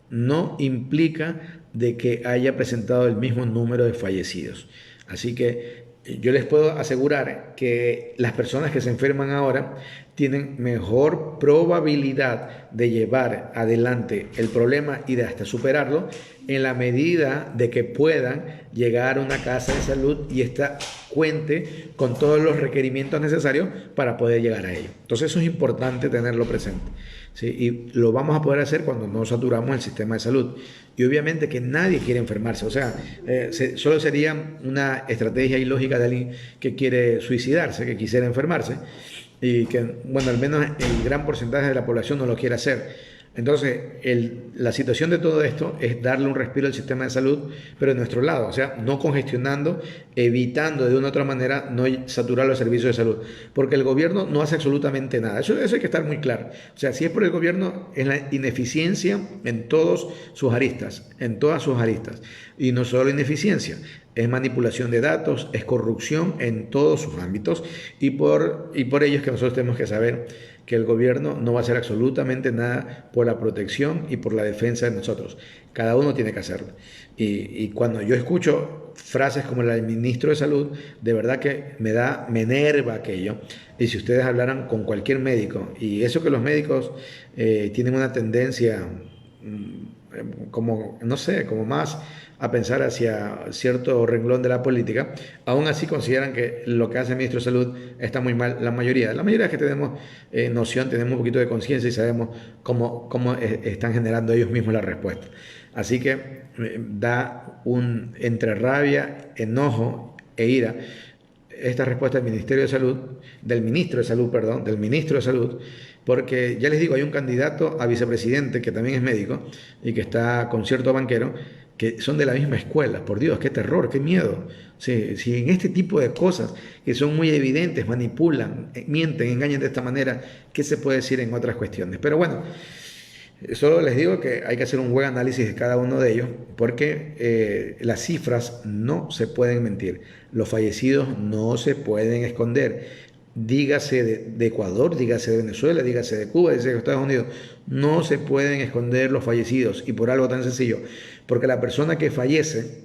S1: no implica de que haya presentado el mismo número de fallecidos. Así que yo les puedo asegurar que las personas que se enferman ahora tienen mejor probabilidad de llevar adelante el problema y de hasta superarlo en la medida de que puedan llegar a una casa de salud y esta cuente con todos los requerimientos necesarios para poder llegar a ello. Entonces eso es importante tenerlo presente, ¿sí? Y lo vamos a poder hacer cuando no saturamos el sistema de salud. Y obviamente que nadie quiere enfermarse, o sea, solo sería una estrategia ilógica de alguien que quiere suicidarse, que quisiera enfermarse, y que, bueno, al menos el gran porcentaje de la población no lo quiere hacer. Entonces, la situación de todo esto es darle un respiro al sistema de salud, pero de nuestro lado, o sea, no congestionando, evitando de una u otra manera no saturar los servicios de salud, porque el gobierno no hace absolutamente nada. Eso hay que estar muy claro. O sea, si es por el gobierno, es la ineficiencia en todas sus aristas, y no solo ineficiencia, es manipulación de datos, es corrupción en todos sus ámbitos, y por ello es que nosotros tenemos que saber que el gobierno no va a hacer absolutamente nada por la protección y por la defensa de nosotros. Cada uno tiene que hacerlo. Y cuando yo escucho frases como la del ministro de Salud, de verdad que me enerva aquello. Y si ustedes hablaran con cualquier médico, y eso que los médicos tienen una tendencia como, no sé, como más a pensar hacia cierto renglón de la política, aún así consideran que lo que hace el ministro de Salud está muy mal. La mayoría que tenemos noción, tenemos un poquito de conciencia y sabemos cómo están generando ellos mismos la respuesta. Así que da entre rabia, enojo e ira esta respuesta del Ministerio de Salud, del ministro de Salud, porque ya les digo, hay un candidato a vicepresidente que también es médico y que está con cierto banquero, que son de la misma escuela. Por Dios, qué terror, qué miedo. Si en este tipo de cosas que son muy evidentes, manipulan, mienten, engañan de esta manera, ¿qué se puede decir en otras cuestiones? Pero bueno, solo les digo que hay que hacer un buen análisis de cada uno de ellos, porque las cifras no se pueden mentir, los fallecidos no se pueden esconder. Dígase de Ecuador, dígase de Venezuela, dígase de Cuba, dígase de Estados Unidos, no se pueden esconder los fallecidos, y por algo tan sencillo, porque la persona que fallece,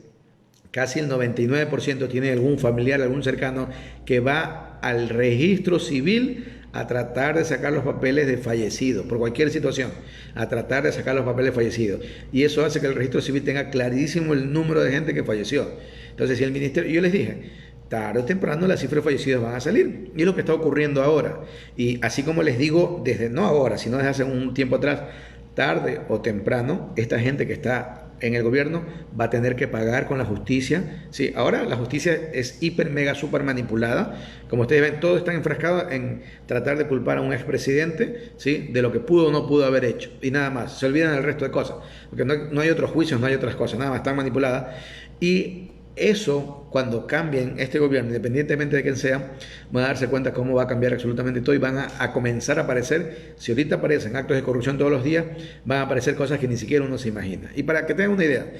S1: casi el 99% tiene algún familiar, algún cercano que va al registro civil a tratar de sacar los papeles de fallecido, por cualquier situación, a tratar de sacar los papeles de fallecido, y eso hace que el registro civil tenga clarísimo el número de gente que falleció. Entonces, si el ministerio, yo les dije, tarde o temprano las cifras de fallecidos van a salir, y es lo que está ocurriendo ahora. Y así como les digo, no ahora, sino desde hace un tiempo atrás, tarde o temprano, esta gente que está en el gobierno va a tener que pagar con la justicia. Sí, ahora la justicia es hiper, mega, super manipulada. Como ustedes ven, todos están enfrascados en tratar de culpar a un expresidente, ¿sí?, de lo que pudo o no pudo haber hecho. Y nada más, se olvidan del resto de cosas. Porque no hay otros juicios, no hay otras cosas, nada más, están manipuladas. Y eso, cuando cambien este gobierno, independientemente de quién sea, van a darse cuenta cómo va a cambiar absolutamente todo y van a comenzar a aparecer, si ahorita aparecen actos de corrupción todos los días, van a aparecer cosas que ni siquiera uno se imagina. Y para que tengan una idea,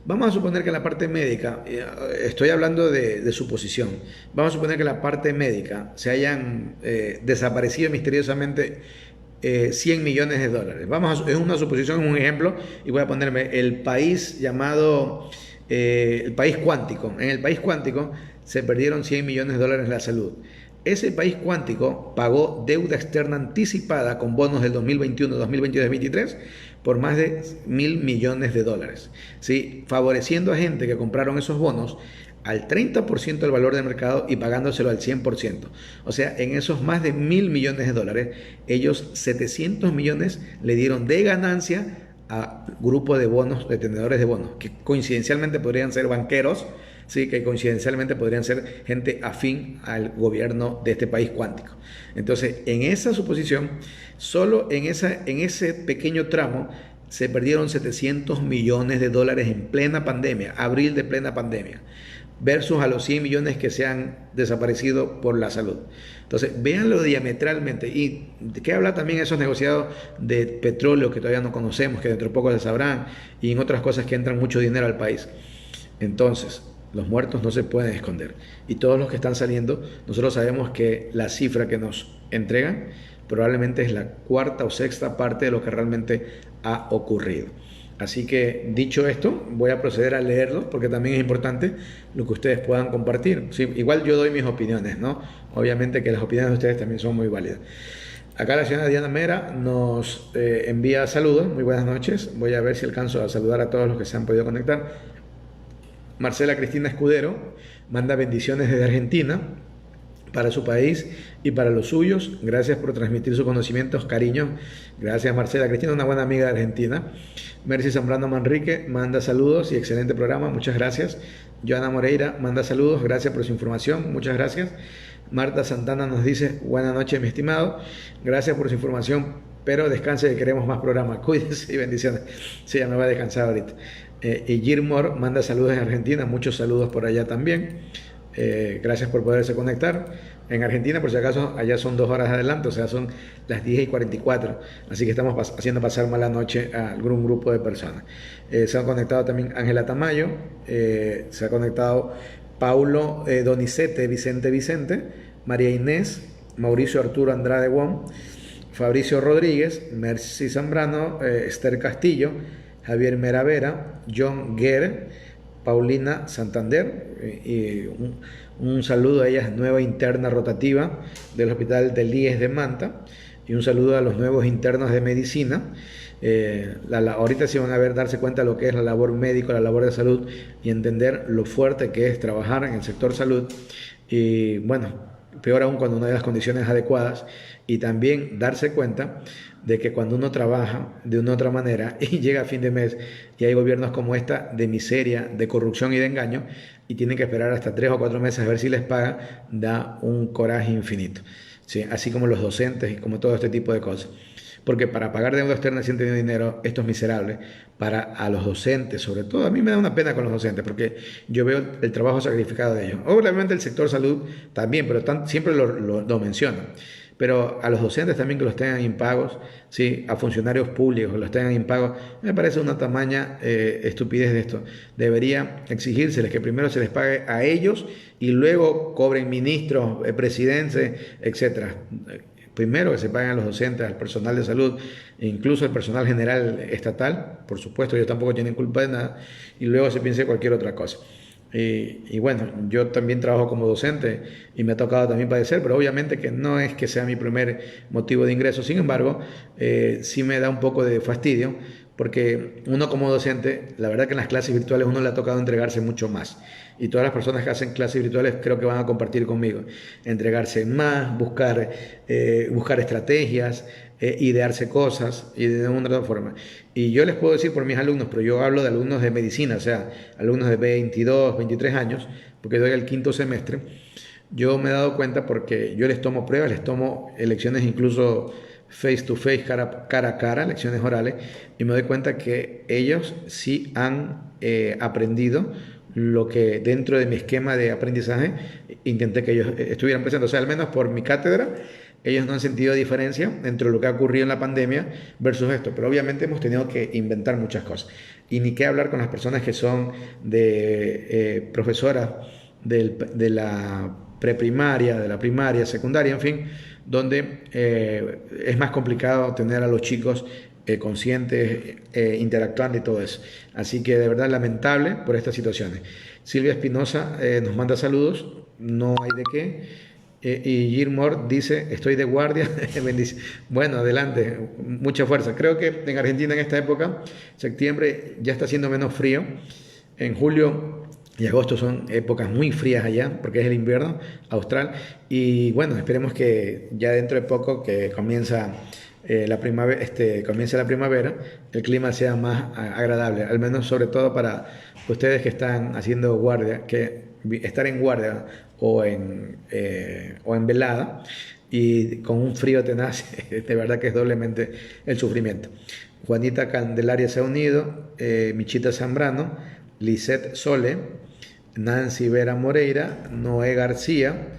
S1: vamos a suponer que en la parte médica, estoy hablando de suposición, vamos a suponer que en la parte médica se hayan desaparecido misteriosamente 100 millones de dólares. Es una suposición, un ejemplo, y voy a ponerme el país llamado el país cuántico. En el país cuántico se perdieron 100 millones de dólares en la salud. Ese país cuántico pagó deuda externa anticipada con bonos del 2021, 2022 y 2023 por más de 1.000 millones de dólares, ¿sí?, favoreciendo a gente que compraron esos bonos al 30% del valor de mercado y pagándoselo al 100%. O sea, en esos más de 1.000 millones de dólares, ellos 700 millones le dieron de ganancia a grupo de bonos, de tenedores de bonos, que coincidencialmente podrían ser banqueros, sí, que coincidencialmente podrían ser gente afín al gobierno de este país cuántico. Entonces, en esa suposición, solo en ese pequeño tramo se perdieron 700 millones de dólares en plena pandemia, abril de plena pandemia, versus a los 100 millones que se han desaparecido por la salud. Entonces, véanlo diametralmente. ¿Y de qué habla también esos negociados de petróleo que todavía no conocemos, que dentro de poco se sabrán, y en otras cosas que entran mucho dinero al país? Entonces, los muertos no se pueden esconder. Y todos los que están saliendo, nosotros sabemos que la cifra que nos entregan probablemente es la cuarta o sexta parte de lo que realmente ha ocurrido. Así que, dicho esto, voy a proceder a leerlo porque también es importante lo que ustedes puedan compartir. Sí, igual yo doy mis opiniones, ¿no? Obviamente que las opiniones de ustedes también son muy válidas. Acá la señora Diana Mera nos envía saludos, muy buenas noches. Voy a ver si alcanzo a saludar a todos los que se han podido conectar. Marcela Cristina Escudero manda bendiciones desde Argentina para su país y para los suyos. Gracias por transmitir sus conocimientos, cariño. Gracias, Marcela Cristina, una buena amiga de Argentina. Mercy Zambrano Manrique manda saludos y excelente programa, muchas gracias. Joana Moreira manda saludos, gracias por su información, muchas gracias. Marta Santana nos dice, buenas noches, mi estimado, gracias por su información, pero descanse, que queremos más programas. Cuídense y bendiciones. Sí, ya me va a descansar ahorita. Y Gilmore manda saludos en Argentina, muchos saludos por allá también. Gracias por poderse conectar. En Argentina, por si acaso, allá son 2 horas adelante, o sea, son las 10:44. Así que estamos haciendo pasar mala noche a algún grupo de personas. Se han conectado también Ángela Tamayo, se ha conectado Paulo Donizete, Vicente, María Inés, Mauricio Arturo Andrade Wong, Fabricio Rodríguez, Mercy Zambrano, Esther Castillo, Javier Meravera, John Guerre, Paulina Santander, y un saludo a ella, nueva interna rotativa del Hospital del IES de Manta, y un saludo a los nuevos internos de medicina. Ahorita sí van a darse cuenta de lo que es la labor médica, la labor de salud, y entender lo fuerte que es trabajar en el sector salud. Y bueno, peor aún cuando no hay las condiciones adecuadas, y también darse cuenta de que cuando uno trabaja de una u otra manera y llega a fin de mes y hay gobiernos como esta de miseria, de corrupción y de engaño, y tienen que esperar hasta 3 o 4 meses a ver si les paga, da un coraje infinito, ¿sí? Así como los docentes y como todo este tipo de cosas. Porque para pagar deuda externa sin tener dinero, esto es miserable. Para a los docentes, sobre todo, a mí me da una pena con los docentes, porque yo veo el trabajo sacrificado de ellos. Obviamente el sector salud también, pero siempre lo mencionan. Pero a los docentes también, que los tengan impagos, ¿sí? A funcionarios públicos que los tengan impagos, me parece una tamaña estupidez de esto. Debería exigírseles que primero se les pague a ellos y luego cobren ministros, presidentes, etcétera. Primero que se paguen a los docentes, al personal de salud, e incluso al personal general estatal, por supuesto, ellos tampoco tienen culpa de nada, y luego se piense cualquier otra cosa. Y bueno, yo también trabajo como docente y me ha tocado también padecer, pero obviamente que no es que sea mi primer motivo de ingreso. Sin embargo, sí me da un poco de fastidio, porque uno como docente, la verdad que en las clases virtuales uno le ha tocado entregarse mucho más. Y todas las personas que hacen clases virtuales creo que van a compartir conmigo. Entregarse más, buscar estrategias, idearse cosas y de una otra forma. Y yo les puedo decir por mis alumnos, pero yo hablo de alumnos de medicina, o sea, alumnos de 22, 23 años, porque doy el quinto semestre. Yo me he dado cuenta porque yo les tomo pruebas, les tomo lecciones incluso face to face, cara a cara, lecciones orales, y me doy cuenta que ellos sí han aprendido lo que dentro de mi esquema de aprendizaje intenté que ellos estuvieran presentes. O sea, al menos por mi cátedra, ellos no han sentido diferencia entre lo que ha ocurrido en la pandemia versus esto. Pero obviamente hemos tenido que inventar muchas cosas. Y ni qué hablar con las personas que son de profesoras de la preprimaria, de la primaria, secundaria, en fin, donde es más complicado tener a los chicos conscientes, interactuando y todo eso. Así que de verdad lamentable por estas situaciones. Silvia Espinosa nos manda saludos, no hay de qué. Y Gilmore dice, estoy de guardia. Bueno, adelante, mucha fuerza. Creo que en Argentina en esta época, septiembre, ya está haciendo menos frío. En julio y agosto son épocas muy frías allá, porque es el invierno austral. Y bueno, esperemos que ya dentro de poco que comienza la primavera, el clima sea más agradable, al menos sobre todo para ustedes que están haciendo guardia, que estar en guardia o en velada y con un frío tenaz, de verdad que es doblemente el sufrimiento. Juanita Candelaria se ha unido, Michita Zambrano, Lisette Sole, Nancy Vera Moreira, Noé García,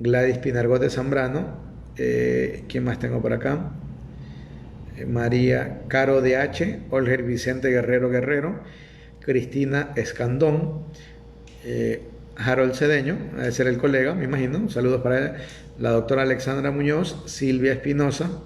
S1: Gladys Pinargote Zambrano, ¿quién más tengo por acá? María Caro DH, Olger Vicente Guerrero, Cristina Escandón, Harold Cedeño, debe ser el colega, me imagino, saludos para él, la doctora Alexandra Muñoz, Silvia Espinosa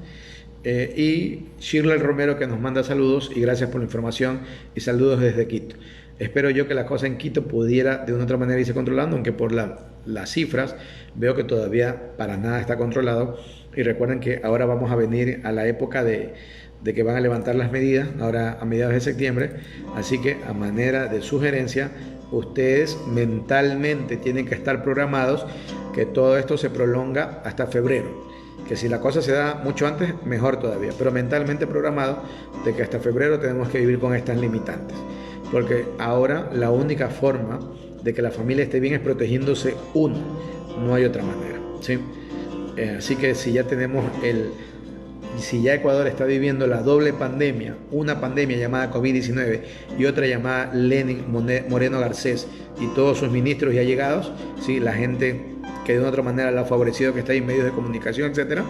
S1: y Shirley Romero, que nos manda saludos y gracias por la información y saludos desde Quito. Espero yo que la cosa en Quito pudiera de una u otra manera irse controlando, aunque por las cifras veo que todavía para nada está controlado. Y recuerden que ahora vamos a venir a la época de que van a levantar las medidas, ahora a mediados de septiembre. Así que a manera de sugerencia, ustedes mentalmente tienen que estar programados que todo esto se prolonga hasta febrero. Que si la cosa se da mucho antes, mejor todavía. Pero mentalmente programado de que hasta febrero tenemos que vivir con estas limitantes. Porque ahora la única forma de que la familia esté bien es protegiéndose uno. No hay otra manera, ¿sí? Así que si ya Ecuador está viviendo la doble pandemia, una pandemia llamada COVID-19 y otra llamada Lenin Moreno Garcés y todos sus ministros ya llegados, ¿sí? La gente que de una u otra manera la ha favorecido, que está ahí en medios de comunicación, etcétera,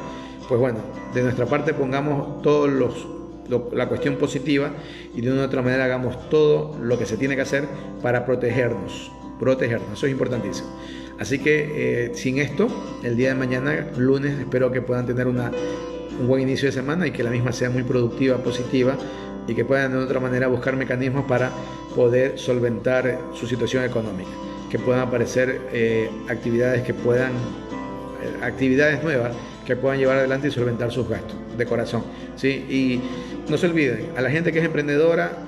S1: pues bueno, de nuestra parte pongamos la cuestión positiva y de una u otra manera hagamos todo lo que se tiene que hacer para protegernos, eso es importantísimo. Así que sin esto, el día de mañana, lunes, espero que puedan tener un buen inicio de semana y que la misma sea muy productiva, positiva y que puedan de otra manera buscar mecanismos para poder solventar su situación económica, que puedan aparecer actividades nuevas que puedan llevar adelante y solventar sus gastos de corazón, ¿sí? Y no se olviden, a la gente que es emprendedora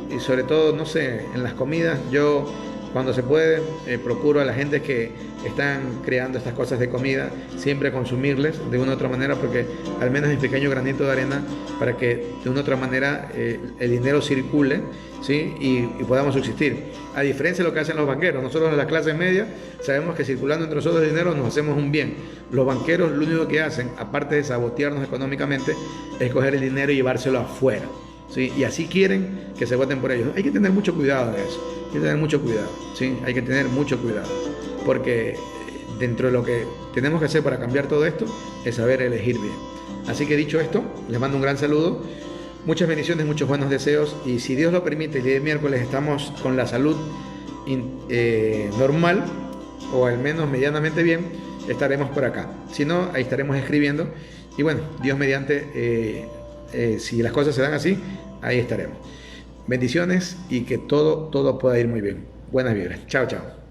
S1: y sobre todo, no sé, en las comidas, yo cuando se puede procuro a la gente que están creando estas cosas de comida siempre consumirles de una u otra manera, porque al menos mi pequeño granito de arena para que de una u otra manera el dinero circule, ¿sí? y podamos subsistir, a diferencia de lo que hacen los banqueros. Nosotros en la clase media sabemos que circulando entre nosotros el dinero nos hacemos un bien. Los banqueros lo único que hacen, aparte de sabotearnos económicamente, es coger el dinero y llevárselo afuera, ¿sí? Y así quieren que se voten por ellos. Hay que tener mucho cuidado de eso, hay que tener mucho cuidado, ¿sí? Hay que tener mucho cuidado, porque dentro de lo que tenemos que hacer para cambiar todo esto es saber elegir bien. Así que dicho esto, les mando un gran saludo, muchas bendiciones, muchos buenos deseos, y si Dios lo permite, el día de miércoles estamos con la salud normal, o al menos medianamente bien, estaremos por acá. Si no, ahí estaremos escribiendo, y bueno, Dios mediante, si las cosas se dan así, ahí estaremos. Bendiciones y que todo pueda ir muy bien. Buenas vibras. Chao, chao.